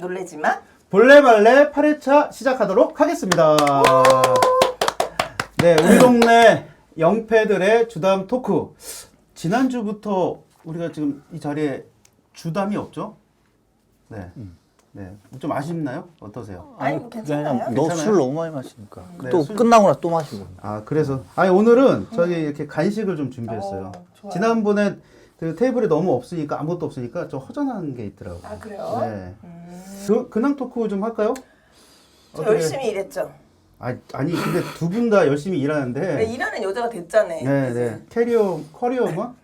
놀래지 마. 볼레발레 8회차 시작하도록 하겠습니다. 네, 우리 동네 영패들의 주담 토크. 지난주부터 우리가 지금 이 자리에 주담이 없죠? 네. 네. 좀 아쉽나요? 어떠세요? 아니, 그게 괜찮아요? 아니라 너 괜찮아요? 술 너무 많이 마시니까. 네, 또 술- 끝나고 나서 또 마시고. 아, 그래서. 아니, 오늘은 저희 이렇게 간식을 좀 준비했어요. 좋아요. 지난번에 그 테이블에 너무 없으니까, 아무것도 없으니까 좀 허전한 게 있더라고요. 아, 그래요? 네. 근황 토크 좀 할까요? 저 어떻게- 열심히 일했죠. 아니, 근데 두 분 다 열심히 일하는데. 왜 일하는 여자가 됐잖아요. 네, 네. 커리어만?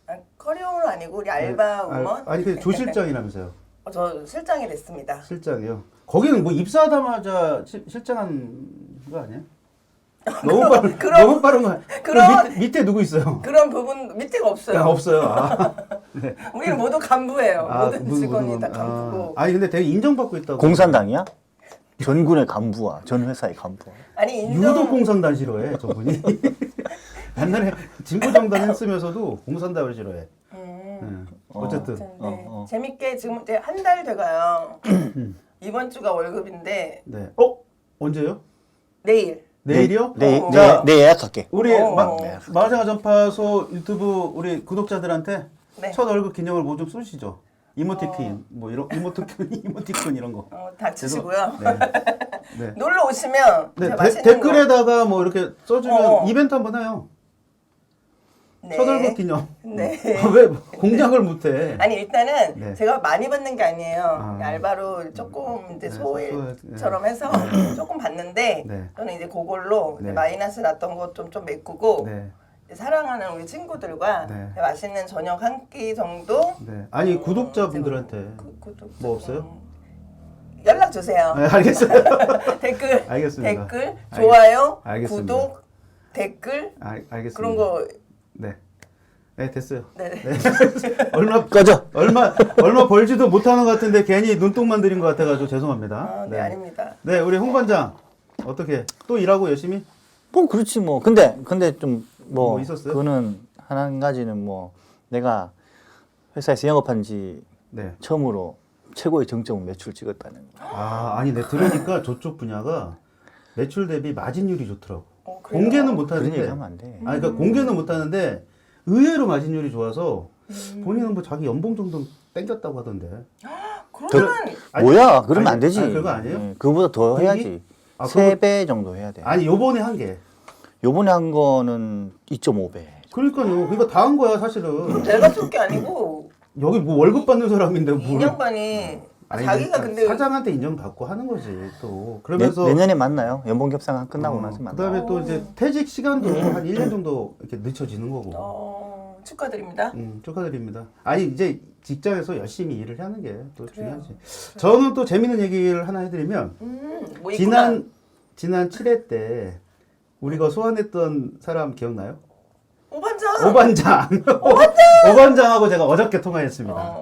아, 커리어는 아니고 우리 알바 우먼. 아니, 그 조실장이라면서요. 저 실장이 됐습니다. 실장이요. 거기는 뭐 입사하자마자 실장한 거 아니에요? 너무 빠른, 너무 빠른 거. 그럼- 밑에 누구 있어요? 그런 부분 밑에가 없어요. 아, 없어요. 아, 네. 우리는 모두 간부예요. 모든 무슨- 직원이 무슨- 다 간부고. 아니, 근데 되게 인정받고 있다고. 공산당이야? 전군의 간부와 전 회사의 간부. 아니 인정. 유독 공산당 싫어해, 저분이. 옛날에 진보정당 했으면서도 공산당을 싫어해. 네. 어쨌든. 네. 재밌게 지금 이제 한 달 돼가요. 이번 주가 월급인데 네. 언제요? 내일. 내일이요? 자, 내 예약할게. 우리 어. 마하생활 전파소 유튜브 우리 구독자들한테 네. 첫 월급 기념을 뭐 좀 쏘시죠. 이모티콘 뭐 이런 이모티콘 이런 거. 닥치시고요. 네. 네. 놀러 오시면 네, 제가 맛있는 댓글에다가 뭐 이렇게 써주면 어. 이벤트 한번 해요. 거. 네. 첫 월급 기념. 네. 아, 왜 공략을 못해? 아니 일단은 네. 제가 많이 받는 게 아니에요. 아. 알바로 조금 이제 네, 소일처럼 해서 조금 받는데 네. 저는 이제 그걸로 이제 네. 마이너스 났던 거 좀 메꾸고 네, 사랑하는 우리 친구들과 네. 맛있는 저녁 한 끼 정도. 네. 아니 구독자분들한테 구독 뭐 없어요? 연락 주세요. 네, 알겠어요. 댓글, 알겠습니다. 댓글, 좋아요, 알겠습니다. 구독, 댓글 알겠습니다. 그런 거. 네. 네, 됐어요. 네. 꺼져. 얼마 벌지도 못하는 것 같은데 괜히 눈독만 들인 것 같아가지고 죄송합니다. 아, 네, 아닙니다. 네, 우리 홍 관장 어떻게 또 일하고 열심히? 뭐 그렇지 뭐. 근데 좀 뭐 뭐 있었어요? 그거는 한 가지는 뭐 내가 회사에서 영업한 지 네. 처음으로 최고의 정점 매출 찍었다는 거. 아니, 내 들으니까 저쪽 분야가 매출 대비 마진율이 좋더라고. 그래요? 공개는 그런 못하는데. 얘기 하면 안 돼. 그러니까 공개는 못하는데 의외로 마진율이 좋아서 본인은 뭐 자기 연봉 정도 땡겼다고 하던데. 그러면 뭐야? 그러면 안 되지. 아니, 그거 아니에요? 네, 그거보다 더 공기? 해야지. 아, 3배 정도 해야 돼. 아니, 요번에 한 게. 요번에 한 거는 2.5배. 그러니까요. 그러니까 다 한 거야, 사실은. 내가 쏠 게 아니고 여기 뭐 월급 받는 사람인데 뭘. 인형반이 아니, 자기가 그러니까 근데 사장한테 인정받고 하는 거지 또. 그러면서 내년에 만나요. 연봉 협상 끝나고 나서 만나요. 그다음에 또 이제 퇴직 시간도 한 1년 정도 이렇게 늦춰지는 거고. 축하드립니다. 축하드립니다. 아니, 이제 직장에서 열심히 일을 하는 게 또 중요하지. 저는 또 재밌는 얘기를 하나 해드리면 뭐 있구나. 지난 7회 때 우리가 소환했던 사람 기억나요? 오반장. 오반장. 오반장하고 제가 어저께 통화했습니다.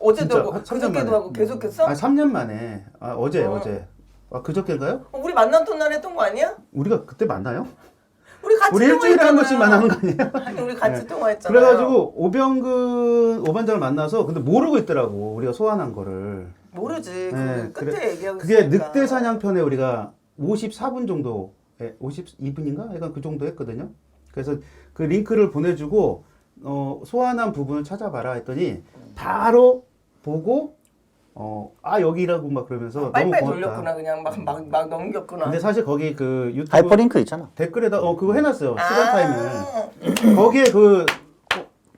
어제도 진짜 하고 한 3년 그저께도 만에. 하고 계속했어? 3년 만에. 어제. 그저께인가요? 우리 만났던 날 했던 거 아니야? 우리가 그때 만나요? 우리 같이 우리 일주일에 한 통화했잖아요. 번씩 만나는 거 아니에요? 아니 우리 같이 통화했잖아요. 그래가지고 오반장을 만나서 근데 모르고 있더라고, 우리가 소환한 거를. 모르지. 네, 그때 얘기하고 그게 있으니까. 늑대 사냥편에 우리가 54분 정도, 52분인가? 약간 그 정도 했거든요. 그래서 그 링크를 보내주고 소환한 부분을 찾아봐라 했더니 바로 보고 여기라고 막 그러면서 너무 빨리빨리 고맙다. 돌렸구나. 그냥 막 넘겼구나. 근데 사실 거기 그 유튜브 하이퍼링크 있잖아. 댓글에다 그거 해놨어요. 시간 타임을. 거기에 그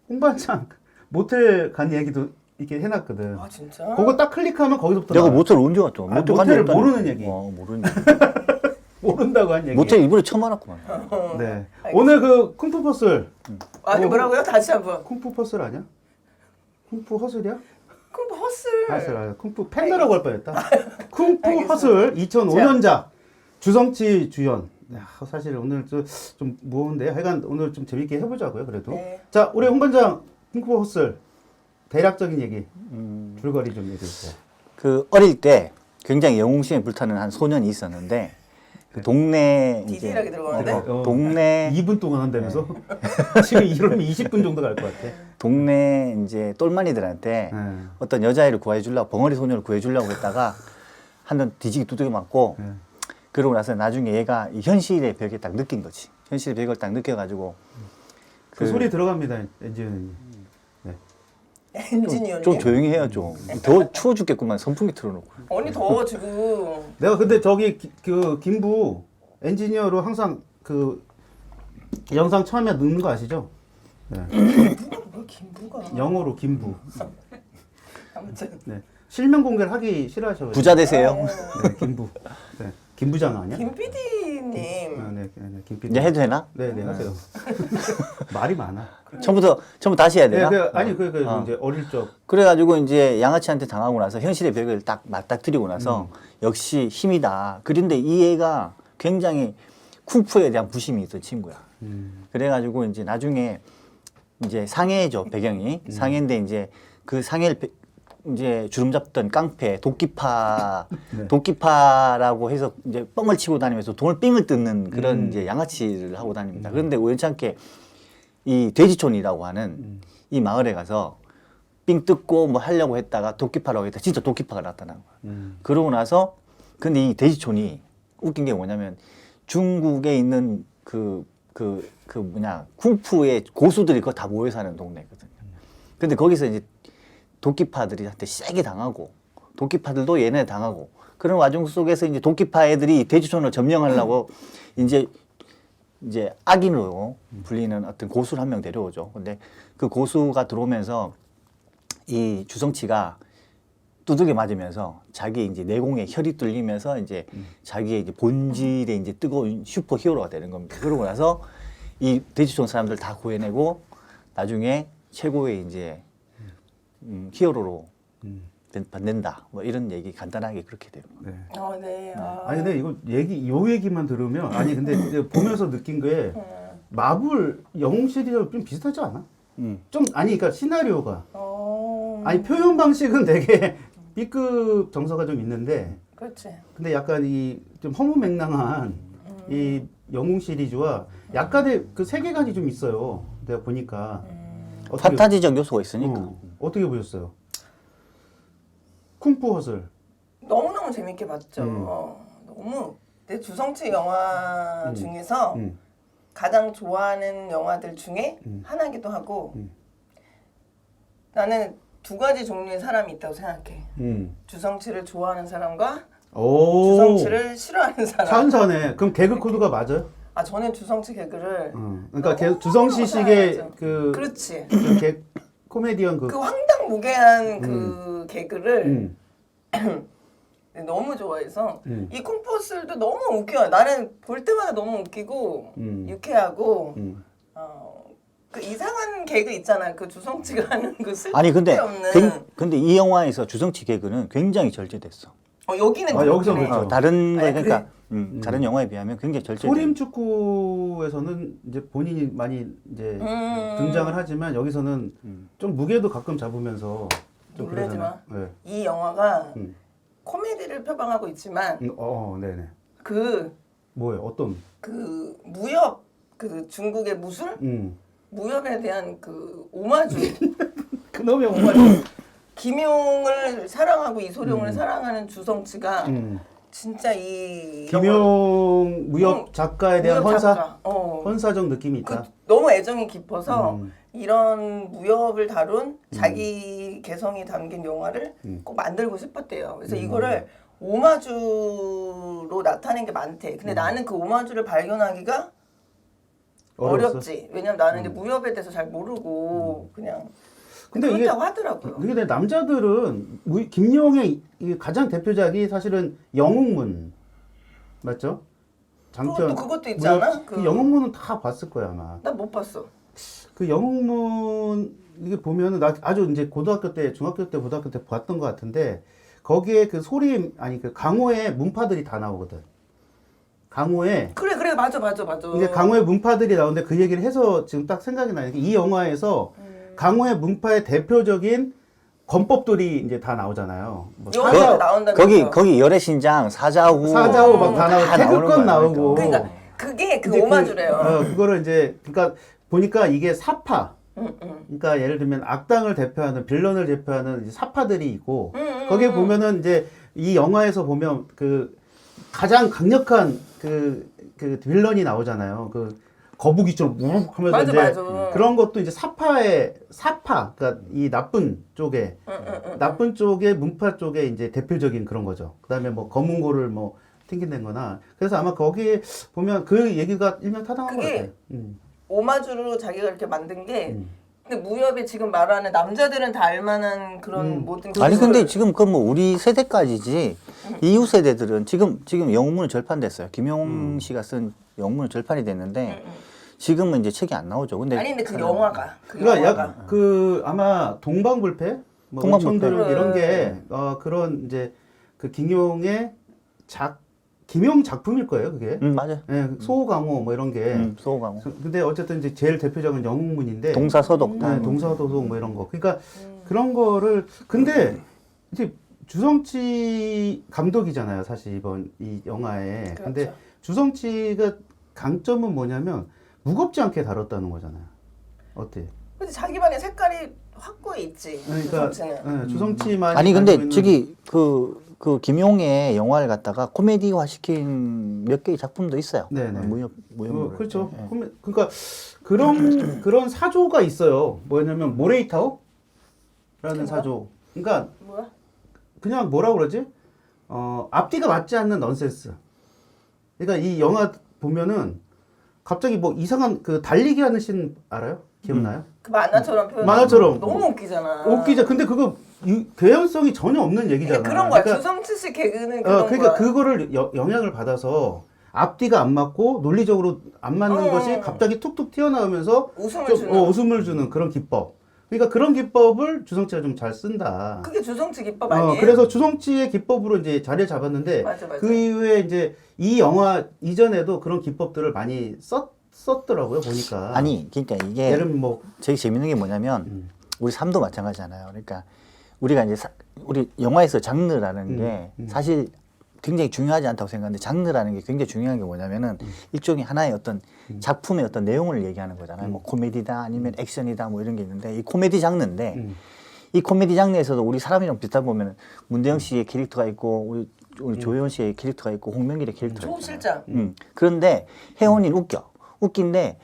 홍반장 모텔 간 얘기도 이렇게 해놨거든. 아 진짜? 그거 딱 클릭하면 거기서부터 내가 나와요. 모텔 언제 왔죠? 아, 모텔 모텔을 간적 모르는 없다니까. 얘기. 모르는 얘기. 모른다고 한 얘기. 모텔 이번에 처음 알았구만. 네. 오늘 그 쿵푸 퍼슬. 아니 뭐라고요? 다시 한번. 쿵푸 퍼슬 아니야? 쿵푸 허슬이야? 그럼 허슬. 허슬. 쿵푸 팬더라고 할 뻔했다. 쿵푸 알겠습니다. 허슬 2005년작 주성치 주연. 야, 사실 오늘 좀 무거운데요. 하여간 오늘 좀 재밌게 해보자고요. 그래도. 네. 자, 우리 홍 반장 쿵푸 허슬 대략적인 얘기 줄거리 좀 얘기해주세요. 그 어릴 때 굉장히 영웅심에 불타는 한 소년이 있었는데 그 동네 디테일하게 들어가는데? 동네 2분 동안 한다면서? 지금 이러면 20분 정도 갈 것 같아. 동네 이제 똘마니들한테 네. 어떤 여자애를 구해주려고 벙어리 소녀를 구해주려고 했다가 한 번 뒤지기 두들겨 맞고 네. 그러고 나서 나중에 얘가 이 현실의 벽에 딱 느낀 거지. 현실의 벽을 딱 느껴가지고 그 소리 들어갑니다. 엔지니어님. 엔지니어님. 좀 조용히 해요 좀. 더 추워 죽겠구만 선풍기 틀어놓고. 언니 더워 지금. 내가 근데 저기 그 김부 엔지니어로 항상 그 영상 처음에 넣는 거 아시죠? 네. 뭐 김부가. 영어로 김부. 아무튼. 네. 실명 공개를 하기 싫어하셔. 부자 되세요. 네, 김부. 네. 김부장 아니야? 김 PD님. 네, 김 PD. 이제 해도 되나? 네, 하세요. 말이 많아. 처음부터 다시 해야 네, 되나? 아니 어. 이제 어릴 적. 그래가지고 이제 양아치한테 당하고 나서 현실의 벽을 딱 맞닥뜨리고 나서 역시 힘이다. 그런데 이 애가 굉장히 쿵푸에 대한 부심이 있던 친구야. 그래가지고 이제 나중에 이제 상해죠 배경이 상해인데 이제 그 상해를 이제 주름 잡던 깡패 도끼파라고 해서 이제 뻥을 치고 다니면서 돈을 삥을 뜯는 그런 이제 양아치를 하고 다닙니다. 그런데 우연찮게 이 돼지촌이라고 하는 이 마을에 가서 삥 뜯고 뭐 하려고 했다가 도끼파라고 했다 진짜 도끼파가 나타난 거야. 그러고 나서 근데 이 돼지촌이 웃긴 게 뭐냐면 중국에 있는 그 뭐냐 쿵푸의 고수들이 그거 다 모여 사는 동네거든요. 근데 거기서 이제 도끼파들한테 세게 당하고 도끼파들도 얘네 당하고 그런 와중 속에서 이제 도끼파 애들이 돼지촌을 점령하려고 이제 악인으로 불리는 어떤 고수를 한 명 데려오죠. 근데 그 고수가 들어오면서 이 주성치가 두들겨 맞으면서 자기 이제 내공에 혈이 뚫리면서 이제 자기의 이제 본질의 이제 뜨거운 슈퍼 히어로가 되는 겁니다. 그러고 나서 이 돼지촌 사람들 다 구해내고 나중에 최고의 이제 히어로로 받는다. 뭐 이런 얘기 간단하게 그렇게 돼요. 네. 네. 아니 근데 이거 요 얘기만 들으면 아니 근데 이제 보면서 느낀 게 마블 영웅 시리즈랑 좀 비슷하지 않아? 좀 아니 그러니까 시나리오가 아니 표현 방식은 되게 B급 정서가 좀 있는데 그렇지. 근데 약간 이 좀 허무맹랑한 이 영웅 시리즈와 약간의 그 세계관이 좀 있어요. 내가 보니까 어떻게, 판타지적 요소가 있으니까. 어떻게 보셨어요? 쿵푸 허슬. 너무너무 재밌게 봤죠. 너무 내 주성치 영화 중에서 가장 좋아하는 영화들 중에 하나기도 하고 나는 두 가지 종류의 사람이 있다고 생각해. 주성치를 좋아하는 사람과 주성치를 싫어하는 사람. 찬사네. 그럼 개그 코드가 맞아요? 아 저는 주성치 개그를 그러니까 주성치 식의 좋아하죠. 그 그렇지. 코미디언 그 황당무계한 그 개그를 너무 좋아해서 이 쿵푸슬도 너무 웃겨요. 나는 볼 때마다 너무 웃기고 유쾌하고 그 이상한 개그 있잖아. 그 주성치가 하는 그 아니 근데 쓸데없는. 근데 이 영화에서 주성치 개그는 굉장히 절제됐어. 여기는 여기서 그렇네. 그렇죠. 다른 거에 아니, 그러니까 다른 영화에 비하면 굉장히 절제돼. 소림 축구에서는 이제 본인이 많이 이제 등장을 하지만 여기서는 좀 무게도 가끔 잡으면서 좀 놀라지 마. 그러잖아요. 이 영화가 음. 코미디를 표방하고 있지만 네네. 그 뭐예요? 어떤? 무협 그 중국의 무술 무협에 대한 그 오마주 그놈의 오마주. 김용을 사랑하고 이소룡을 사랑하는 주성치가 진짜 이 김용 무협 작가에 대한 무협 헌사? 작가. 헌사적 느낌이 있다. 너무 애정이 깊어서 이런 무협을 다룬 자기 개성이 담긴 영화를 꼭 만들고 싶었대요. 그래서 이거를 오마주로 나타낸 게 많대. 근데 나는 그 오마주를 발견하기가 어렵지. 왜냐면 나는 이제 무협에 대해서 잘 모르고 그냥 근데 그렇다고 하더라고요. 근데 남자들은 김용의 이 가장 대표작이 사실은 영웅문 맞죠? 장편. 그것도 있지 않아? 그 영웅문은 다 봤을 거야 아마. 난 못 봤어. 그 영웅문 이게 보면은 나 아주 이제 고등학교 때, 중학교 때, 고등학교 때 봤던 것 같은데 거기에 그 소림 아니 그 강호의 문파들이 다 나오거든. 강호에 그래 맞아. 이제 강호의 문파들이 나오는데 그 얘기를 해서 지금 딱 생각이 나는 게 이 영화에서 강호의 문파의 대표적인 권법들이 이제 다 나오잖아요. 뭐 영화에 나온다면서. 거기 열애신장 사자후 막 다 나오고 태극권 나오고. 그러니까 그게 그 오마주래요. 그거를 이제 그러니까 보니까 이게 사파 그러니까 예를 들면 악당을 대표하는 빌런을 대표하는 이제 사파들이 있고 거기에 보면은 이제 이 영화에서 보면 그 가장 강력한 그 빌런이 나오잖아요. 그 거북이처럼 우르르 하면서 맞아, 이제 맞아. 그런 것도 이제 사파 그러니까 이 나쁜 쪽에 나쁜 쪽의 문파 쪽에 이제 대표적인 그런 거죠. 그다음에 뭐 검은 고를 뭐 튕긴다거나 그래서 아마 거기에 보면 그 얘기가 일면 타당한 것 그게 같아요. 오마주로 자기가 이렇게 만든 게 근데 무협이 지금 말하는 남자들은 다 알만한 그런 모든 아니 기술을- 근데 지금 그 뭐 우리 세대까지지 이후 세대들은 지금 영문은 절판됐어요. 김용 씨가 쓴 영문은 절판이 됐는데 지금은 이제 책이 안 나오죠. 근데 아니 근데 그 영화가 그러니까 약 그 아마 동방불패, 뭐 동방불패. 은천도령 이런 게 그런 이제 그 김용의 김용 작품일 거예요, 그게. 맞아요. 예, 소강호 뭐 이런 게. 소강호. 근데 어쨌든 이제 제일 대표적인 영웅문인데. 동사서독. 네, 동사도속 뭐 이런 거. 그러니까 그런 거를 근데 이제 주성치 감독이잖아요, 사실 이번 이 영화에. 그렇죠. 근데 주성치가 강점은 뭐냐면 무겁지 않게 다뤘다는 거잖아요. 어때? 근데 자기만의 색깔이 확고히 있지. 그러니까 주성치는. 주성치만 아니 근데 저기 그 김용의 영화를 갖다가 코미디화 시킨 몇 개의 작품도 있어요. 네네. 무협. 그렇죠. 네. 그러니까 그런 사조가 있어요. 뭐냐면 모레이타오라는 사조. 그러니까 뭐야? 그냥 뭐라 그러지? 앞뒤가 맞지 않는 넌센스. 그러니까 이 영화 보면은 갑자기 뭐 이상한 그 달리기 하는 씬 알아요? 기억나요? 그 만화처럼 표현. 만화처럼. 너무 웃기잖아. 웃기죠. 근데 그거 개연성이 전혀 없는 얘기잖아. 그러니까 그런 거야. 그러니까, 주성치 씨 개그는 그런 그러니까 거야. 그거를 영향을 받아서 앞뒤가 안 맞고 논리적으로 안 맞는 것이 갑자기 툭툭 튀어나오면서 웃음을 주는. 웃음을 주는 그런 기법. 그러니까 그런 기법을 주성치가 좀 잘 쓴다. 그게 주성치 기법 아니에요? 그래서 주성치의 기법으로 이제 자리를 잡았는데 맞아. 그 이후에 이제 이 영화 이전에도 그런 기법들을 많이 썼더라고요 보니까. 아니 그러니까 이게 예를 들면 뭐 되게 재밌는 게 뭐냐면 우리 삶도 마찬가지잖아요. 그러니까 우리가 이제 우리 영화에서 장르라는 게 사실 굉장히 중요하지 않다고 생각하는데 장르라는 게 굉장히 중요한 게 뭐냐면은 일종의 하나의 어떤 작품의 어떤 내용을 얘기하는 거잖아요. 뭐 코미디다 아니면 액션이다 뭐 이런 게 있는데 이 코미디 장르인데 이 코미디 장르에서도 우리 사람이랑 비슷하게 보면은 문대영 씨의 캐릭터가 있고 우리 조혜원 씨의 캐릭터가 있고 홍명길의 캐릭터가 조 있고 실장. 그런데 혜원이는 웃긴데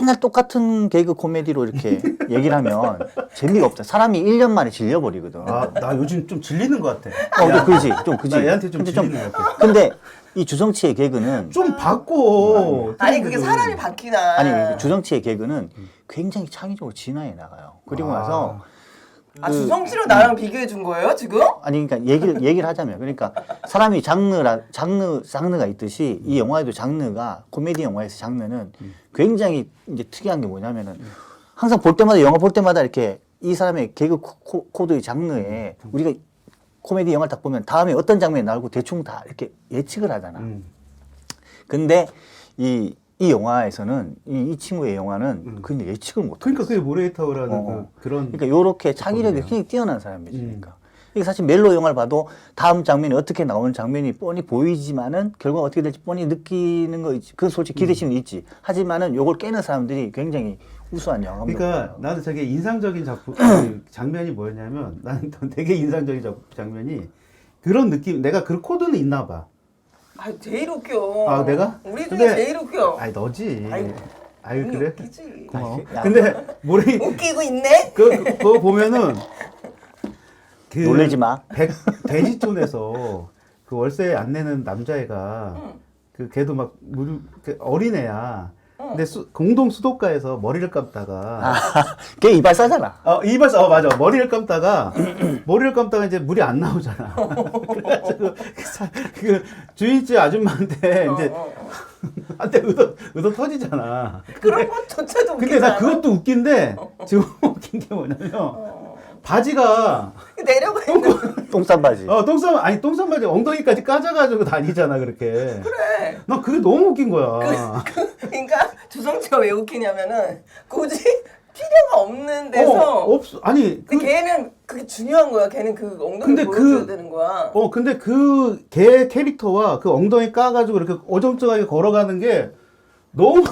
맨날 똑같은 개그 코미디로 이렇게 얘기를 하면 재미가 없다. 사람이 1년 만에 질려버리거든. 나 요즘 좀 질리는 것 같아. 근데 그지, 좀 그지. 나 얘한테 좀 근데 질리는 것 같아. 근데 이 주성치의 개그는 좀 바꿔. 아니 그게 사람이 바뀌나. 아니 주성치의 개그는 굉장히 창의적으로 진화해 나가요. 그리고 나서 주성치로 나랑 비교해 준 거예요 지금? 아니 그러니까 얘기를 하자면 그러니까 사람이 장르가 있듯이 이 영화에도 장르가 코미디 영화에서 장르는 굉장히 이제 특이한 게 뭐냐면은 항상 볼 때마다 영화 볼 때마다 이렇게 이 사람의 개그 코드의 장르에 우리가 코미디 영화를 딱 보면 다음에 어떤 장면이 나오고 대충 다 이렇게 예측을 하잖아. 근데 이 영화에서는 이 친구의 영화는 근데 예측을 못 해. 그러니까 그게 모레이타오라는 그런. 그러니까 요렇게 창의력이 굉장히 뛰어난 사람이지. 그러니까. 이게 사실 멜로 영화를 봐도 다음 장면이 어떻게 나오는 장면이 뻔히 보이지만은 결과가 어떻게 될지 뻔히 느끼는 거 있지. 그건 솔직히 기대심은 있지. 하지만은 요걸 깨는 사람들이 굉장히 우수한 영화. 그러니까 나는 되게 인상적인 장면이 뭐였냐면 나는 되게 인상적인 장면이 그런 느낌. 내가 그 코드는 있나 봐. 제일 웃겨. 내가? 우리 중에 근데- 제일 웃겨. 너지. 아유, 그래? 웃기지. 고마워. 야, 근데 웃기고 있네. 그거 보면은 놀래지 마. 돼지촌에서 그 월세 안 내는 남자애가 그 걔도 막 어린애야. 근데 공동 수도가에서 머리를 감다가 걔 이발 싸잖아. 맞아. 머리를 감다가 이제 물이 안 나오잖아. 그래가지고 그 주인집 아줌마한테 이제 한테 의도 터지잖아. 그런 것조차도 웃기지 근데 나 않아? 그것도 웃긴데 지금 웃긴 게 뭐냐면 바지가 내려가 있는. 똥싼 바지. 똥싼 바지 엉덩이까지 까져가지고 다니잖아 그렇게. 그래. 나 그게 너무 웃긴 거야. 그러니까 주성치가 왜 웃기냐면은 굳이 필요가 없는 데서. 없어. 아니 근데 걔는 그게 중요한 거야. 걔는 그 엉덩이 근데 보여줘야 되는 거야. 근데 그 걔 캐릭터와 그 엉덩이 까가지고 이렇게 어정쩡하게 걸어가는 게 너무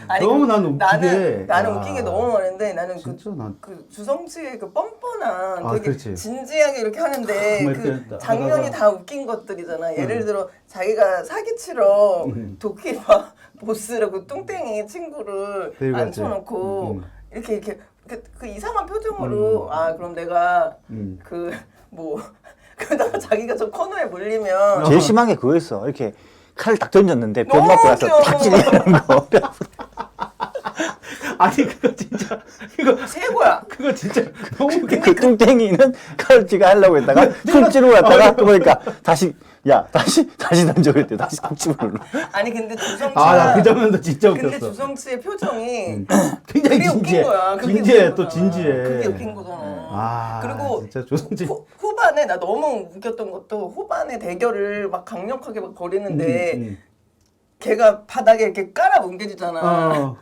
아니, 너무 나는 웃기게. 나는 야. 웃긴 게 너무 많은데 나는 진짜 난. 그 주성치의 그 뻔뻔한 아, 되게 그렇지. 진지하게 이렇게 하는데 막 그 이렇게 장면이 하다가. 다 웃긴 것들이잖아. 예를 들어 자기가 사기치러 도끼와 보스라고 그 뚱땡이 친구를 데리고 갔지. 앉혀놓고 이렇게 그 이상한 표정으로 아 그럼 내가 그 뭐 그러다가 자기가 저 코너에 몰리면 제일 심한 게 그거였어. 이렇게 칼을 딱 던졌는데 뼈 너무 맞고 나서 웃겨. 탁 찔리는 거. 아니 그거 진짜 이거 최고야. 그거 진짜 너무 웃겨. 그 뚱땡이는 칼을 찌가 하려고 했다가 쿵 찌르고 갔다가 또 보니까 다시 던져 그랬대. 다시 쿵 찌르고. 아니 근데 주성치가 아나 그 장면도 진짜 근데 웃겼어. 주성치의 표정이 굉장히 그게 웃긴 진지해. 거야. 그게 진지해 웃긴 또 거잖아. 진지해. 그게 웃긴 거잖아. 아 그리고 진짜 조성진. 후반에 나 너무 웃겼던 것도 후반에 대결을 막 강력하게 막 벌이는데 걔가 바닥에 이렇게 깔아 뭉개지잖아. 어.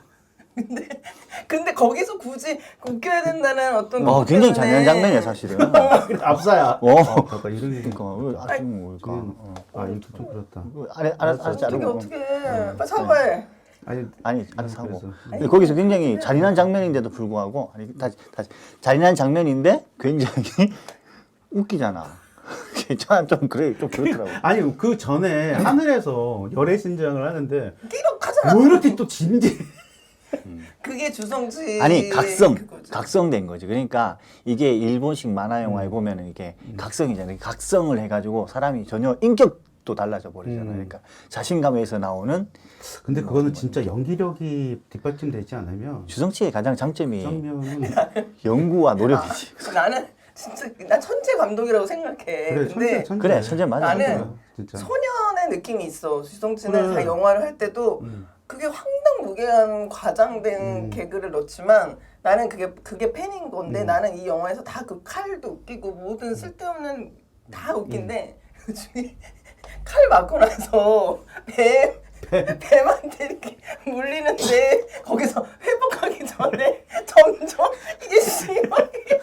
근데 거기서 굳이 웃겨야 된다는 어떤 굉장히 잔인한 장면이야 사실은. 압사야. 아까 이런 게. 그러니까 아주 뭘까. 아 이거 좀 그렇다. 알았어 어떻게 자르고. 어떻게 빨리 사과해. 아니 알아서 하고. 그래서. 근데 거기서 굉장히 잔인한 장면인데도 불구하고 다시 잔인한 장면인데 굉장히 웃기잖아. 좀 그래 좀 그렇더라고. 아니 그 전에 하늘에서 열애 신장을 하는데 끼력하잖아. 뭐 이렇게 또 진지해. 그게 주성치. 아니 그거지. 각성된 거지. 그러니까 이게 일본식 만화 영화에 보면은 이게 각성이잖아요. 각성을 해가지고 사람이 전혀 인격도 달라져 버리잖아요. 그러니까 자신감에서 나오는. 근데 그거는 진짜 연기력이 뒷받침되지 않으면 주성치의 가장 장점이 장면은 연구와 노력이지. 나는 진짜 난 천재 감독이라고 생각해. 그래 근데 천재 그래 천재 맞아. 나는 진짜. 소년의 느낌이 있어. 주성치는 그래. 다 영화를 할 때도 그게 황당무계한 과장된 개그를 넣지만 나는 그게 팬인 건데 나는 이 영화에서 다 그 칼도 웃기고 모든 쓸데없는 다 웃긴데 그 중에 칼 맞고 나서 뱀한테 이렇게 물리는데 거기서 회복하기 전에 점점 이게 심하게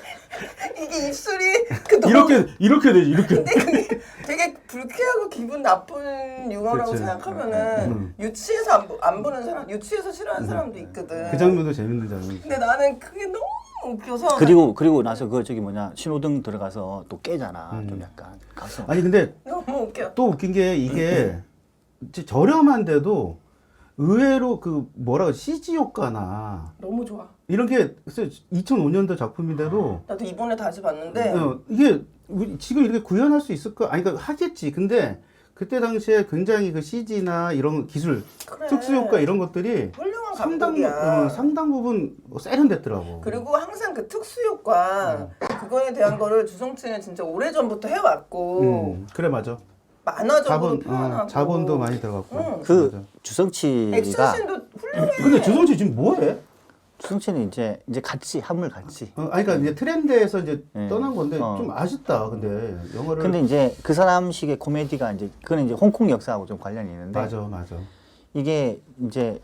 이게 입술이 그 너무 이렇게 되지 이렇게. 근데 그게 되게 불쾌하고 기분 나쁜 유머라고 그치. 생각하면은 유치해서 안 보는 사람, 유치해서 싫어하는 사람도 있거든. 그 장면도 재밌는 장면. 근데 나는 그게 너무 웃겨서. 그리고 나서 그 저기 뭐냐 신호등 들어가서 또 깨잖아. 좀 약간 각성. 아니 근데 너무 웃겨. 또 웃긴 게 이게 진짜 저렴한데도 의외로 그 뭐라고 CG 효과나 너무 좋아. 이런 게 2005년도 작품인데도 나도 이번에 다시 봤는데 이게 지금 이렇게 구현할 수 있을까? 아니 그러니까 하겠지. 근데 그때 당시에 굉장히 그 CG나 이런 기술, 그래. 특수 효과 이런 것들이 훌륭한 감독이야. 상당 부분 세련됐더라고. 그리고 항상 그 특수 효과 그거에 대한 거를 주성치는 진짜 오래 전부터 해왔고 그래 맞아. 만화적으로 표현하고 자본도 많이 들어갔고. 그 맞아. 주성치가 액션씬도 훌륭해. 근데 주성치 지금 뭐해? 주성치는 이제 같이 한물 같이. 아니 그러니까 이제 트렌드에서 이제 네. 떠난 건데 좀 아쉽다. 근데 영화를. 근데 이제 그 사람식의 코미디가 이제 그건 이제 홍콩 역사하고 좀 관련이 있는데 맞아. 이게 이제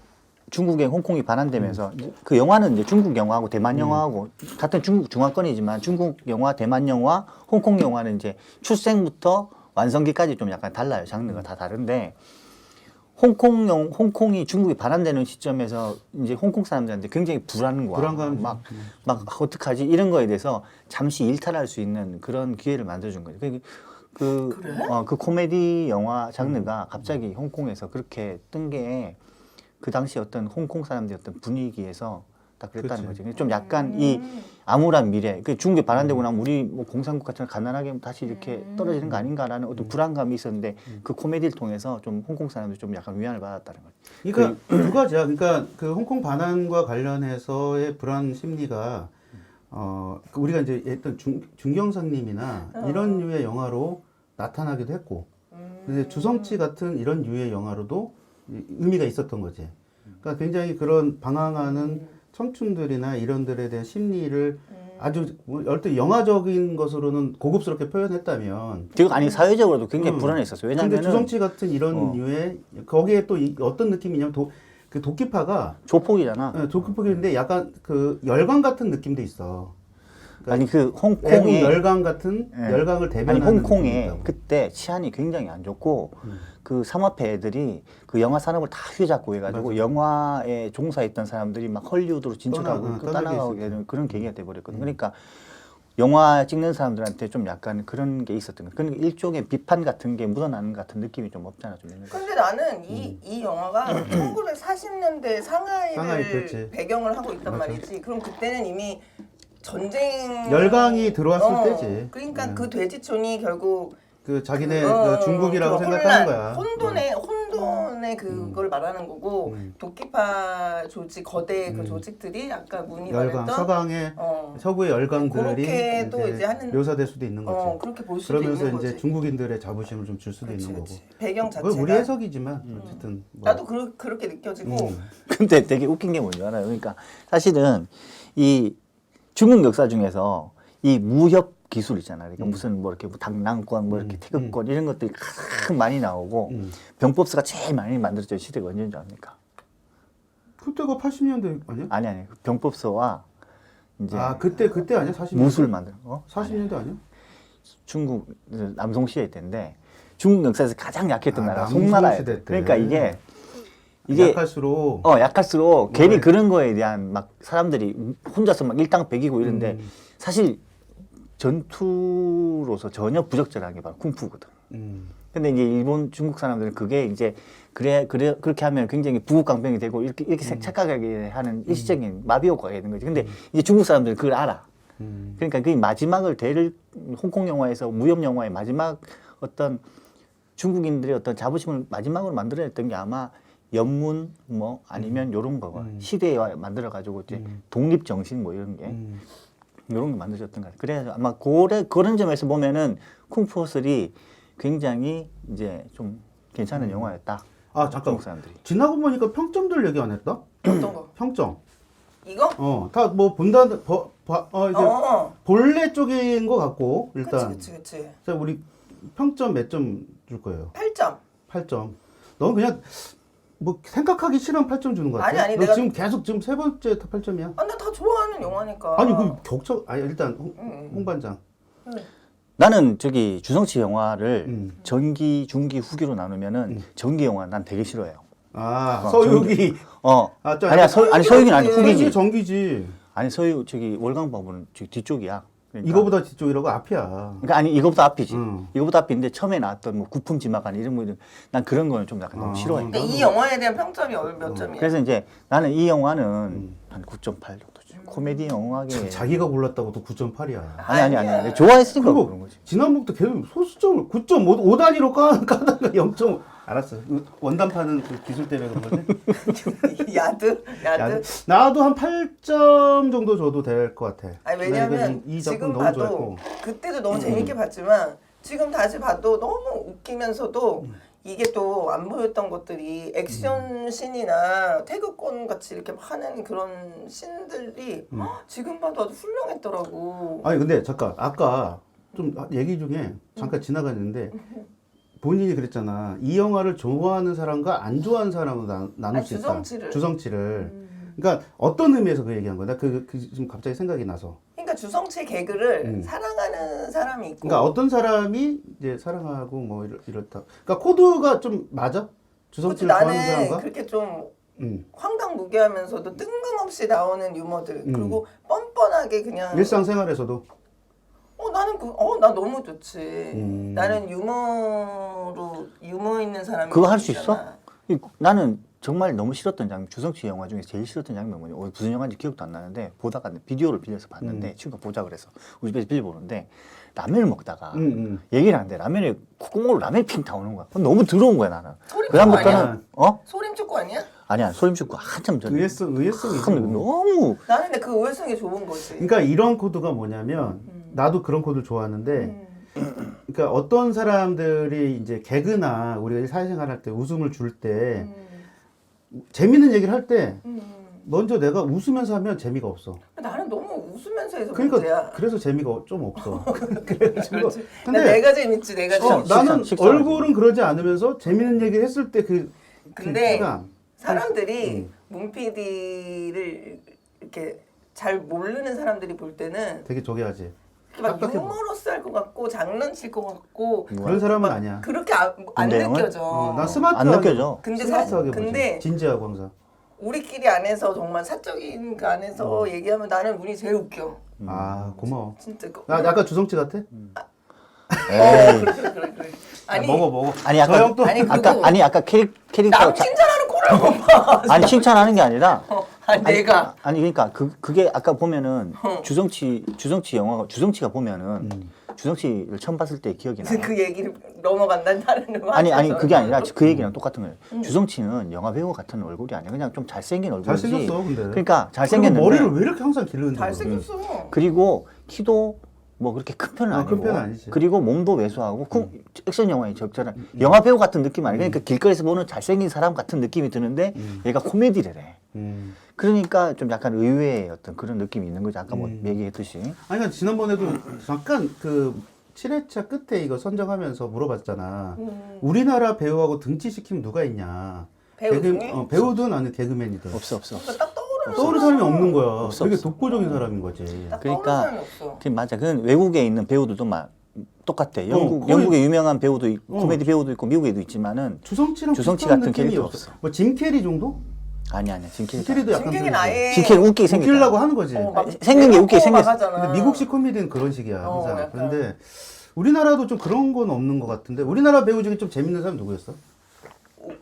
중국에 홍콩이 반환되면서 이제 그 영화는 이제 중국 영화하고 대만 영화하고 같은 중국 중화권이지만 중국 영화, 대만 영화, 홍콩 영화는 이제 출생부터 완성기까지 좀 약간 달라요. 장르가 다 다른데 홍콩이 중국이 반환되는 시점에서 이제 홍콩 사람들한테 굉장히 불안과 불안감. 막 어떡하지 이런 거에 대해서 잠시 일탈할 수 있는 그런 기회를 만들어준 거죠. 그 코미디 영화 장르가 갑자기 홍콩에서 그렇게 뜬 게 그 당시 어떤 홍콩 사람들의 어떤 분위기에서 딱 그랬다는 그치. 거죠. 좀 약간 이 암울한 미래, 그 중국이 반환되고 나면 우리 뭐 공산국 같은 가난하게 다시 이렇게 떨어지는 거 아닌가라는 어떤 불안감이 있었는데 그 코미디를 통해서 좀 홍콩 사람들이 좀 약간 위안을 받았다는 거죠. 그러니까 두 가지야. 그러니까 그 홍콩 반환과 관련해서의 불안 심리가 우리가 이제 했던 중경상님이나 이런 류의 영화로 나타나기도 했고, 근데 주성치 같은 이런 류의 영화로도 의미가 있었던 거지. 그러니까 굉장히 그런 방황하는 청춘들이나 이런들에 대한 심리를 아주 어떤 영화적인 것으로는 고급스럽게 표현했다면, 지금 아니 사회적으로도 굉장히 불안했었어요. 근데 왜냐하면 주성치 같은 이런 류의 거기에 또 어떤 느낌이냐면 그 도끼파가 조폭이잖아. 조급하긴데 약간 그 열광 같은 느낌도 있어. 아니 그 애국 홍콩에 열강 같은 예. 열강을 아니 대변하는 홍콩에 느낌이 있다고. 그때 치안이 굉장히 안 좋고 그 삼합회 애들이 그 영화 산업을 다 휘잡고 해가지고 영화에 종사했던 사람들이 막 헐리우드로 진출하고 떠나가게 되는 그런 계기가 돼버렸거든. 그러니까 영화 찍는 사람들한테 좀 약간 그런 게 있었던 거. 그러니까 일종의 비판 같은 게 묻어나는 것 같은 느낌이 좀 없잖아 좀 있는 거. 근데 나는 이 영화가 1940년대 상하이, 상하이를 그렇지. 배경을 하고 있단 맞아. 말이지. 그럼 그때는 이미 전쟁 열강이 들어왔을 때지. 그러니까 그 돼지촌이 결국 그 자기네 그 중국이라고 그 생각하는 거야. 혼돈의 그걸 말하는 거고 도끼파 조직 거대 그 조직들이 아까 문이 열강, 말했던 서강의 서구의 열강들이 그렇게도 이제 하는 묘사될 수도 있는 거지. 그렇게 볼 수도 그러면서 있는 이제 거지. 중국인들의 자부심을 좀 줄 수도 그렇지, 있는 그렇지. 거고. 배경 그건 자체가 우리 해석이지만 어쨌든 뭐. 나도 그렇게 느껴지고 근데 되게 웃긴 게 뭔지 알아요? 그러니까 사실은 이 중국 역사 중에서 이 무협 기술 있잖아요. 그러니까 무슨 뭐 이렇게 뭐 당랑권, 뭐 이렇게 태극권 이런 것들이 가장 많이 나오고 병법서가 제일 많이 만들어진 시대가 언제인 줄 압니까? 그때가 80년대 아니야? 아니 병법서와 이제 그때 아니야? 40년대? 무술 만든 거? 40년대 아니야? 중국 남송 시대 때인데 중국 역사에서 가장 약했던 나라가 남송 송나라예요. 시대 때. 그러니까 이게 약할수록 약할수록 괜히 그런 거에 대한 막 사람들이 혼자서 막 일당백이고 이런데 사실 전투로서 전혀 부적절한 게 바로 쿵푸거든. 근데 이제 일본 중국 사람들은 그게 이제 그렇게 하면 굉장히 부국강병이 되고 이렇게 착각하게 하는 일시적인 마비 효과가 있는 거지. 근데 이제 중국 사람들은 그걸 알아. 그러니까 그 마지막을 홍콩 영화에서 무협 영화의 마지막 어떤 중국인들의 어떤 자부심을 마지막으로 만들어냈던 게 아마 연문 뭐 아니면 요런 거 시대에 만들어 가지고 이제 독립 정신 뭐 이런 게 이런 게 만들어졌던 것 같아요. 그래서 아마 그런 점에서 보면은 쿵푸3 굉장히 이제 좀 괜찮은 영화였다. 잠깐. 중국 사람들이. 지나고 보니까 평점들 얘기 안 했다? 어떤 거? 평점. 이거? 다 뭐 본다 이제 본래 쪽인 것 같고 일단. 그치. 자, 우리 평점 몇 점 줄 거예요? 8점. 8점. 넌 그냥 뭐 생각하기 싫으면 8점 주는 것 같아. 아니, 너 내가 지금 계속 지금 세 번째 8점이야. 나 다 좋아하는 영화니까. 아니 그 격차. 일단 홍 반장. 나는 저기 주성치 영화를 전기, 중기, 후기로 나누면은 전기 영화 난 되게 싫어해요. 서유기. 아니야 서유기는 아니 후기지. 전기지. 아니 서유 저기 월광법은 저기 뒤쪽이야. 그러니까. 이거보다 뒤쪽이라고 앞이야. 그러니까 아니 이거보다 앞이지. 응. 이거보다 앞인데 처음에 나왔던 뭐 구품 지막관 이런 거 난 그런 거는 좀 약간 너무 싫어해. 근데 이 영화에 대한 평점이 몇 점이야? 그래서 이제 나는 이 영화는 한 9.8 정도지. 코미디 영화계. 자기가 골랐다고 또 9.8이야. 아니. 좋아했으니까 그런 그리고 거지. 지난번부터 계속 소수점을 9.5 단위로 까다가 0.5. 알았어. 원단파는 그 기술 때문에 그런 거지. 야드? 나도 한 8점 정도 줘도 될 것 같아. 아니 왜냐면 이 작품 지금 너무 봐도 좋아했고. 그때도 너무 재밌게 봤지만 지금 다시 봐도 너무 웃기면서도 이게 또 안 보였던 것들이 액션 씬이나 태극권 같이 이렇게 하는 그런 씬들이 지금 봐도 아주 훌륭했더라고. 아니 근데 잠깐 아까 좀 얘기 중에 잠깐 지나갔는데 본인이 그랬잖아. 이 영화를 좋아하는 사람과 안 좋아하는 사람으로 나눌 수 있다. 주성치를. 그러니까 어떤 의미에서 그 얘기한 거야? 나 지금 갑자기 생각이 나서. 그러니까 주성치 개그를 사랑하는 사람이 있고. 그러니까 어떤 사람이 이제 사랑하고 뭐 이렇다. 그러니까 코드가 좀 맞아? 주성치를 좋아하는 나는 사람과? 그렇게 좀 황당무계하면서도 뜬금없이 나오는 유머들 그리고 뻔뻔하게 그냥 일상생활에서도. 나는 나 너무 좋지. 나는 유머 있는 사람이. 그거 할 수 있어? 나는 정말 너무 싫었던 장면, 주성치 영화 중에 제일 싫었던 장면이 뭐냐? 무슨 영화인지 기억도 안 나는데 보다가 비디오를 빌려서 봤는데 친구가 보자 그래서 우리 집에서 빌려보는데 라면을 먹다가 얘기를 하는데 라면에 콧구멍으로 라면이 핑 나오는 거야. 너무 더러운 거야 나는. 그다음부터는 소림 축구 아니야? 아니야 소림 축구 한참 전에. 의외성이 너무. 나는 근데 그 의외성이 좋은 거지. 그러니까 이런 코드가 뭐냐면 나도 그런 코드를 좋아하는데 그러니까 어떤 사람들이 이제 개그나 우리가 사회생활 할 때 웃음을 줄 때 재밌는 얘기를 할 때 먼저 내가 웃으면서 하면 재미가 없어. 나는 너무 웃으면서 해서 그러니까 문제야. 그래서 재미가 좀 없어. 그래가지고 근데 내가 재밌지 내가 재밌지. 나는 식상하지. 얼굴은 그러지 않으면서 재밌는 얘기를 했을 때 근데 쾌감. 사람들이 문PD를 이렇게 잘 모르는 사람들이 볼 때는 되게 저기 하지. 막 딱딱해 보여. 유머러스할 것 같고 장난칠 것 같고 그런 사람은 아니야. 그렇게 안 내용은? 느껴져. 난 스마트하게. 안 느껴져. 근데 스마트하게 근데 보지. 진지하고 항상. 우리끼리 안에서 정말 사적인 그 안에서 얘기하면 나는 운이 제일 웃겨. 아 고마워. 진짜. 나 약간 주성치 같아? 에이. 그래. 아니 먹어. 아니 아까 저 형 또 아니, 그리고 아까 캐릭터 남 칭찬하는 꼴을 못 봐. 아니 칭찬하는 게 아니라 아니 내가 아니 그러니까 그게 아까 보면은 어. 주성치 영화가 주성치가 보면은 주성치를 처음 봤을 때 기억이 나. 그 얘기를 넘어간다는 다른 아니 그게 아니라 그 얘기랑 똑같은 거예요. 주성치는 영화 배우 같은 얼굴이 아니야. 그냥 좀 잘생긴 얼굴이지. 잘생겼어 근데. 그러니까 그리고 잘생겼는데 머리를 왜 이렇게 항상 기르는지. 잘생겼어. 그리고 키도 뭐 그렇게 큰 편은 아니고 큰 편은 아니지. 그리고 몸도 왜소하고 액션 영화에 적절한 영화 배우 같은 느낌 아니야. 그러니까 길거리에서 보는 잘생긴 사람 같은 느낌이 드는데 얘가 코미디를 해. 그러니까 좀 약간 의외의 어떤 그런 느낌이 있는 거죠. 아까 뭐 얘기했듯이. 아니 그러니까 지난번에도 잠깐 그 7회차 끝에 이거 선정하면서 물어봤잖아. 우리나라 배우하고 등치시키면 누가 있냐. 배우 중에? 배우든 아니 개그맨이든. 없어. 그러니까 딱 떠오르는 떠오르는 사람이 없는 거야. 없어, 되게 없어. 독보적인 사람인 거지. 딱 그러니까 떠오르는 사람이 없어. 그 맞아. 그건 외국에 있는 배우들도 똑같아. 거의- 영국의 유명한 배우도 있고 코미디 배우도 있고 미국에도 있지만은 주성치 주성치 비슷한 같은 느낌이 캐릭터 없어. 없어. 뭐 짐 캐리 정도? 아니야. 짐 짐 캐리. 캐리도 약간 진경이는 그런 아예 짐 캐리 웃기게 생겼다. 웃기려고 하는 거지. 막 생긴 게 웃기게 대놓고 막 생겼어. 하잖아. 근데 미국식 코미디는 그런 식이야. 항상. 약간. 그런데 우리나라도 좀 그런 건 없는 것 같은데 우리나라 배우 중에 좀 재밌는 사람 누구였어?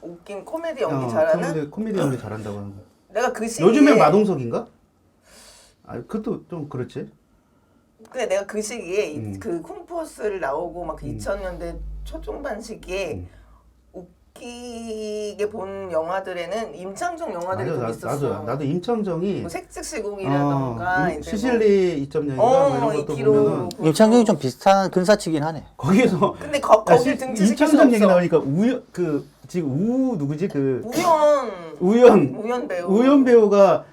웃긴 코미디 연기 잘하는? 코미디 연기 잘한다고 하는 거. 내가 그 시기에 요즘엔 마동석인가? 아, 그것도 좀 그렇지. 근데 내가 그 시기에 그 콩포스를 나오고 막 그 2000년대 초중반 시기에 웃기게 본 영화들에는 임창정 영화들이 좀 있었어. 나도 임창정이 뭐 색즉시공이라던가 이제 시실리 2.0인가 뭐, 뭐 이런 것도 2kg 보면은 임창정이 좀 비슷한 근사치긴 하네. 거기에서 근데 거길 등치시킬 수 임창정 얘기 없어. 나오니까 지금 누구지 그 우연 배우. 우연 배우가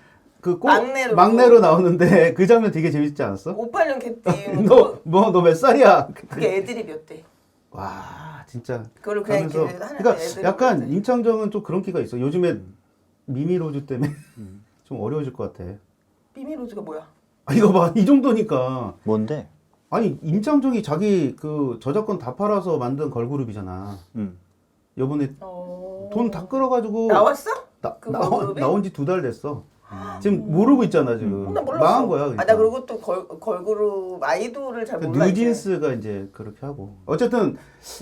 그 꼭 막내로 나오는데 그 장면 되게 재밌지 않았어? 58년 개띠. 너 몇 살이야? 그게 애드립이었대. 와 진짜. 그거를 그냥 하면서 이렇게 하는데 그러니까 애들이 약간 그러지. 임창정은 좀 그런 끼가 있어. 요즘에 미미로즈 때문에 좀 어려워질 것 같아. 비밀로즈가 뭐야? 아 이거 봐 이 정도니까. 뭔데? 아니 임창정이 자기 그 저작권 다 팔아서 만든 걸그룹이잖아. 요번에 돈 다 끌어가지고 나왔어? 그 걸그룹이? 나온 지 2달 됐어. 지금 모르고 있잖아 지금. 나 몰랐어. 망한 거야. 그러니까. 나 그리고 또 걸그룹 아이돌을 잘 그 몰라. 뉴진스가 이제 그렇게 하고 이제. 어쨌든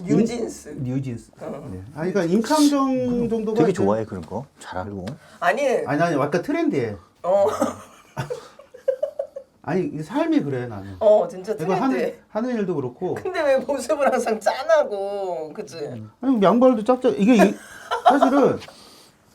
뉴진스. 뉴진스. 네. 아니 그러니까 임창정 정도가 되게 이제- 좋아해 그런 거. 잘 알고. 아니. 아니 약간 트렌디해. 어. 아니 이 삶이 그래 나는. 진짜 내가 트렌드. 하는 일도 그렇고. 근데 왜 모습을 항상 짠하고, 그치? 아니 양발도 짝짝 이게 사실은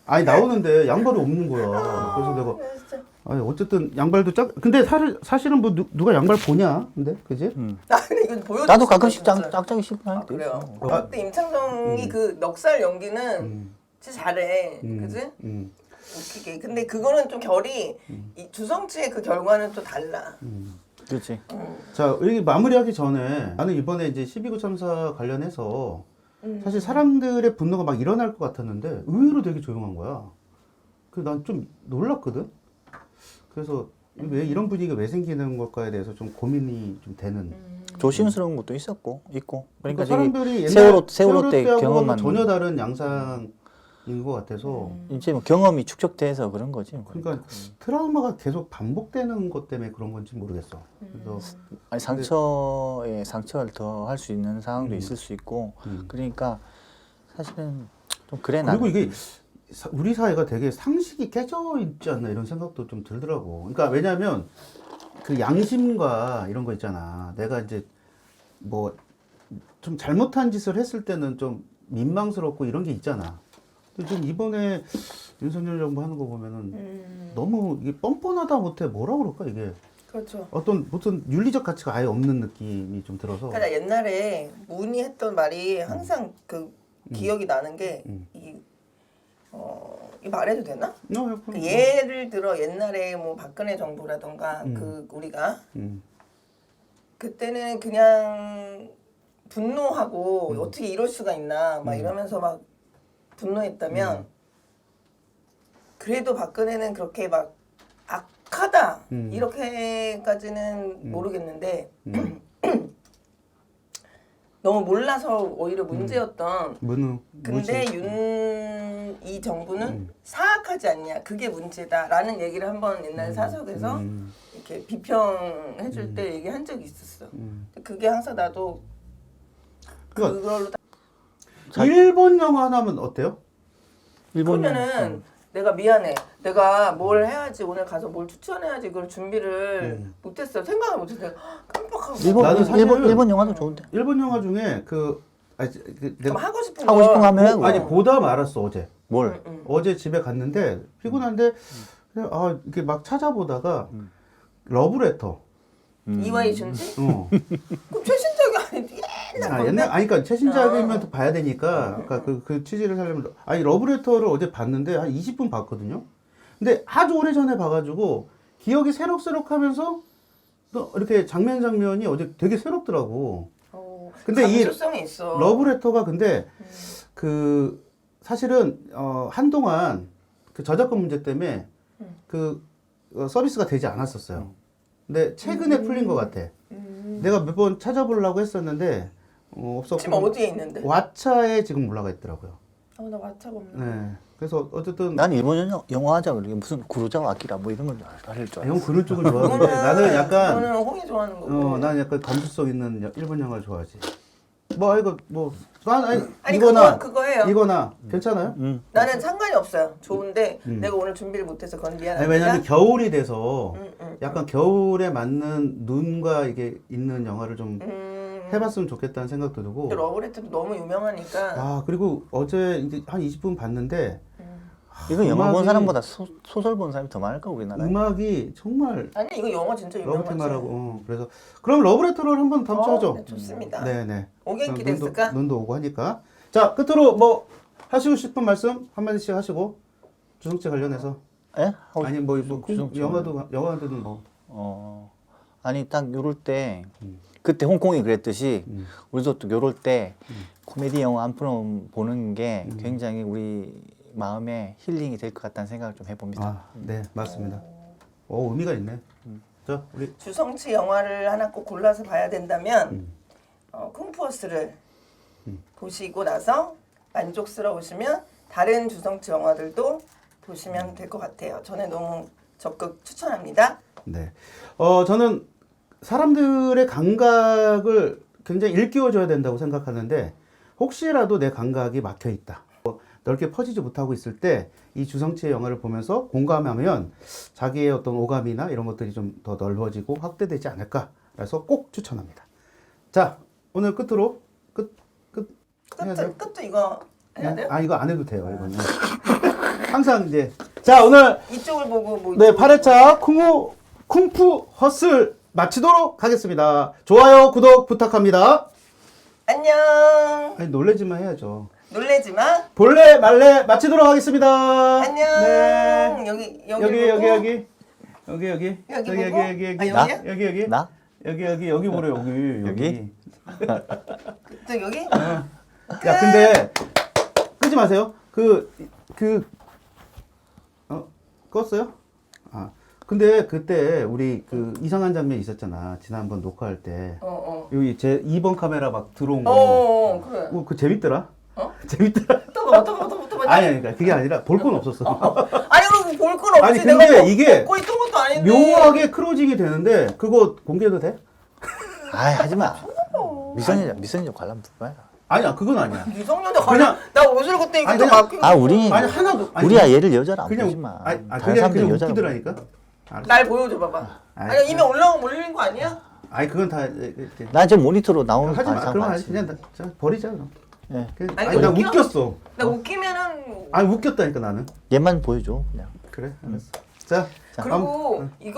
아니 나오는데 양발이 없는 거야. 그래서 내가 진짜. 아니 어쨌든 양발도 근데 사실은 뭐 누가 양발 보냐? 근데 그지? 나는 이거 보여줬어. 나도 가끔씩 진짜. 짝짝이 씹고 하는 게 그래요. 있어. 그때 임창정이 그 넉살 연기는 진짜 잘해. 그치? 웃기게. 근데 그거는 좀 결이, 이 주성치의 그 결과는 또 달라. 그렇지. 자 여기 마무리하기 전에 나는 이번에 이제 12구 참사 관련해서 사실 사람들의 분노가 막 일어날 것 같았는데 의외로 되게 조용한 거야. 그래서 난 좀 놀랐거든. 그래서 왜 이런 분위기가 왜 생기는 걸까에 대해서 좀 고민이 좀 되는. 조심스러운 것도 있고. 그러니까 저기 사람들이 옛날 세월호 때 때하고는 경험한 전혀 다른 양상인 것 같아서. 이제 뭐 경험이 축적돼서 그런 거지. 그러니까 트라우마가 계속 반복되는 것 때문에 그런 건지 모르겠어. 그래서 아니 상처에 상처를 더 할 수 있는 상황도 있을 수 있고. 그러니까 사실은 좀 그래 나는. 그리고 이게 우리 사회가 되게 상식이 깨져 있지 않나 이런 생각도 좀 들더라고. 그러니까 왜냐하면 그 양심과 이런 거 있잖아. 내가 이제 뭐 좀 잘못한 짓을 했을 때는 좀 민망스럽고 이런 게 있잖아. 근데 좀 이번에 윤석열 정부 하는 거 보면은 너무 이게 뻔뻔하다 못해 뭐라 그럴까 이게 그렇죠. 무슨 윤리적 가치가 아예 없는 느낌이 좀 들어서. 그러니까 나 옛날에 문희 했던 말이 항상 그 기억이 나는 게 이 말해도 되나? 그 예를 들어 옛날에 뭐 박근혜 정부라던가 그 우리가 그때는 그냥 분노하고 어떻게 이럴 수가 있나 막 이러면서 막 분노했다면 그래도 박근혜는 그렇게 막 약하다 이렇게까지는 모르겠는데 너무 몰라서 오히려 문제였던. 근데 이 정부는 사악하지 않냐, 그게 문제다라는 얘기를 한번 옛날 사석에서 이렇게 비평해줄 때 얘기한 적이 있었어. 그게 항상 나도 그걸로 일본 영화 하나면 어때요? 그러면은 내가 미안해. 내가 뭘 해야지, 오늘 가서 뭘 추천해야지, 그걸 준비를 못했어. 생각을 못했어. 내가 깜빡하고. 나는 사실은 일본 영화도 좋은데. 일본 영화 중에 그럼 하고 싶은 하고 싶은 거 하면 해, 아니 그거. 보다 말았어 어제. 뭘? 어제 집에 갔는데 피곤한데 그냥 이렇게 막 찾아보다가 러브레터. 이와이 준지? 그럼 최신작이 아닌데 옛날 건데? 옛날 그러니까 최신작이면 또 봐야 되니까 그러니까 그 취지를 살려면 러브레터를 어제 봤는데 한 20분 봤거든요. 근데 아주 오래 전에 봐가지고 기억이 새록새록하면서 또 이렇게 장면이 어제 되게 새롭더라고. 근데 이 감수성이 있어. 러브레터가 근데 그 사실은 한동안 그 저작권 문제 때문에 그 서비스가 되지 않았었어요. 근데 최근에 풀린 것 같아. 내가 몇 번 찾아보려고 했었는데 없었고. 지금 어디에 있는데? 왓챠에 지금 올라가 있더라고요. 나 왓챠가 없네. 네. 그래서 어쨌든 난 일본 영화 하자 그러게 무슨 구로자와 아키라 뭐 이런 걸 할 줄 알았어. 형 그런 쪽을 좋아하는데 나는 약간 너는 홍이 좋아하는 거고. 나는 약간 감수성 있는 일본 영화를 좋아하지. 이거 아니 이거나 그거 해요. 이거나 괜찮아요? 나는 상관이 없어요. 좋은데 내가 오늘 준비를 못해서 그건 미안합니다. 아니, 왜냐면 겨울이 돼서 약간 겨울에 맞는 눈과 이게 있는 영화를 좀 해봤으면 좋겠다는 생각도 들고. 러브레터도 너무 유명하니까. 그리고 어제 이제 한 20분 봤는데 이거 영화 본 음악이- 사람보다 소설 본 사람이 더 많을까 우리나라에. 음악이 정말 아니 이거 영화 진짜 러브 유명하지. 테마라고. 그래서 그럼 러브레터를 한번 다음 주에 하죠. 네, 좋습니다. 네네. 오겐키 눈도- 데스까? 눈도 오고 하니까. 자 끝으로 뭐 하시고 싶은 말씀 한 마디씩 하시고 주성치 관련해서. 예? 아니 뭐 주성치 영화들은 뭐. 아니 딱 요럴 때 그때 홍콩이 그랬듯이 우리도 또 요럴 때 코미디 영화 한 편 보는 게 굉장히 우리 마음에 힐링이 될 것 같다는 생각을 좀 해봅니다. 네 맞습니다. 의미가 있네. 자 우리 주성치 영화를 하나 꼭 골라서 봐야 된다면 쿵푸어스를 보시고 나서 만족스러우시면 다른 주성치 영화들도 보시면 될 것 같아요. 저는 너무 적극 추천합니다. 네. 저는 사람들의 감각을 굉장히 일깨워줘야 된다고 생각하는데 혹시라도 내 감각이 막혀 있다. 넓게 퍼지지 못하고 있을 때 이 주성치의 영화를 보면서 공감하면 자기의 어떤 오감이나 이런 것들이 좀 더 넓어지고 확대되지 않을까. 그래서 꼭 추천합니다. 자, 오늘 끝으로 해야 돼요? 끝도 이거 해야 돼요? 이거 안 해도 돼요. 이거는. 항상 이제 자, 오늘 이쪽을 보고 뭐 네, 이쪽을 8회차 쿵푸 헛을 마치도록 하겠습니다. 좋아요, 구독 부탁합니다. 안녕. 아니, 놀래지만 해야죠. 놀래지 마. 볼래 말래 마치도록 하겠습니다. 안녕. 네. 여기 여기 보고. 여기 보고? 여기 아, 여기야? 여기 나? 여기 보래 여기. 또 여기? 야 근데 끄지 마세요. 껐어요? 근데 그때 우리 그 이상한 장면 있었잖아. 지난번 녹화할 때. 여기 제 2번 카메라 막 들어온 거. 그래. 그 재밌더라. 어? 재밌더라. 또 봐. 아니 그러니까 그게 아니라 볼 건 없었어. 아니 그럼 볼 건 없지. 아니, 근데 내가 이게 먹고 있던 것도 아닌데. 묘하게 크로징이 되는데 그거 공개해도 돼? 하지 마. 미성년자 관람 불가야. 아니야 그건 아니야. 미성년자 그냥- 나 옷을 그때 아니, 이거 그냥- 맡기고. 우리 아니 하나도 아니, 우리야 얘를 여자로 안 보지 그냥 마. 아니 다른 그냥 사람들이 여자로 웃기더라니까. 알았어. 날 보여줘 봐봐. 아니 이미 올린 거 아니야? 아니 그건 다 이렇게. 나저 모니터로 나오는 하지 마. 반상 그러면 봤지. 그냥 버리자 그럼. 예. 아니, 아니 나 웃겨? 웃겼어. 나 웃기면은 아니 웃겼다니까 나는. 얘만 보여줘 그냥. 그래 알았어. 자 그리고 이거